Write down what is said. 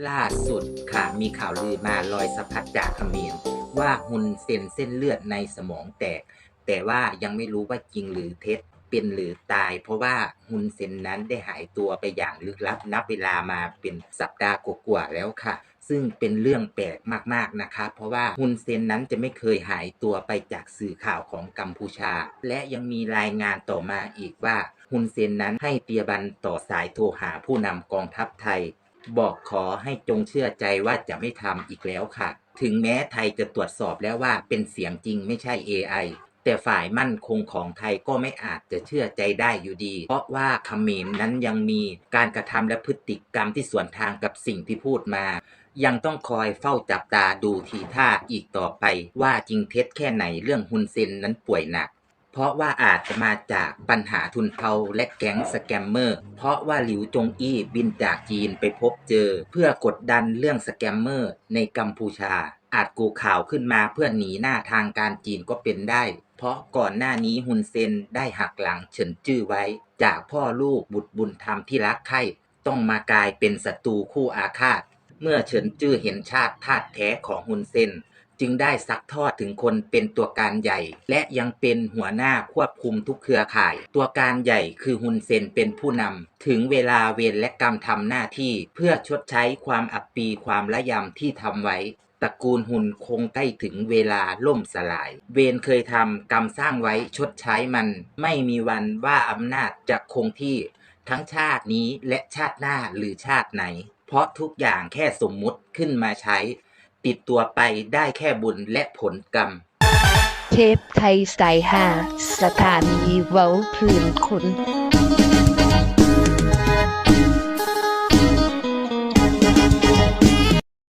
ล่าสุดค่ะมีข่าวลือมาลอยสะพัดจากเขมรว่าฮุนเซนเส้นเลือดในสมองแตกแต่ว่ายังไม่รู้ว่าจริงหรือเท็จเป็นหรือตายเพราะว่าฮุนเซนนั้นได้หายตัวไปอย่างลึกลับนับเวลามาเป็นสัปดาห์กว่าๆแล้วค่ะซึ่งเป็นเรื่องแปลกมากๆนะคะเพราะว่าฮุนเซนนั้นจะไม่เคยหายตัวไปจากสื่อข่าวของกัมพูชาและยังมีรายงานต่อมาอีกว่าฮุนเซนนั้นให้เตียบันต่อสายโทรหาผู้นำกองทัพไทยบอกขอให้จงเชื่อใจว่าจะไม่ทำอีกแล้วค่ะถึงแม้ไทยจะตรวจสอบแล้วว่าเป็นเสียงจริงไม่ใช่ AI แต่ฝ่ายมั่นคงของไทยก็ไม่อาจจะเชื่อใจได้อยู่ดีเพราะว่าเขมรนั้นยังมีการกระทำและพฤติกรรมที่สวนทางกับสิ่งที่พูดมายังต้องคอยเฝ้าจับตาดูทีท่าอีกต่อไปว่าจริงเท็จแค่ไหนเรื่องฮุนเซนนั้นป่วยหนักเพราะว่าอาจจะมาจากปัญหาทุนเทาและแก๊งสแกมเมอร์เพราะว่าหลิวจงอี้บินจากจีนไปพบเจอเพื่อกดดันเรื่องสแกมเมอร์ในกัมพูชาอาจกูข่าวขึ้นมาเพื่อหนีหน้าทางการจีนก็เป็นได้เพราะก่อนหน้านี้ฮุนเซนได้หักหลังเฉินจื้อไว้จากพ่อลูกบุตรบุญธรรมที่รักใคร่ต้องมากลายเป็นศัตรูคู่อาฆาตเมื่อเฉินจื้อเห็นชาติธาตุแท้ของฮุนเซนจึงได้ซักทอดถึงคนเป็นตัวการใหญ่และยังเป็นหัวหน้าควบคุมทุกเครือข่ายตัวการใหญ่คือฮุนเซนเป็นผู้นำถึงเวลาเวรและกรรมทำหน้าที่เพื่อชดใช้ความอับปีความละยำที่ทำไว้ตระกูลฮุนคงใกล้ถึงเวลาล่มสลายเวรเคยทำกรรมสร้างไว้ชดใช้มันไม่มีวันว่าอำนาจจะคงที่ทั้งชาตินี้และชาติหน้าหรือชาติไหนเพราะทุกอย่างแค่สมมุติขึ้นมาใช้ติดตัวไปได้แค่บุญและผลกรรมเทปไทยสาย5สถานีเว้าพื้นคุณ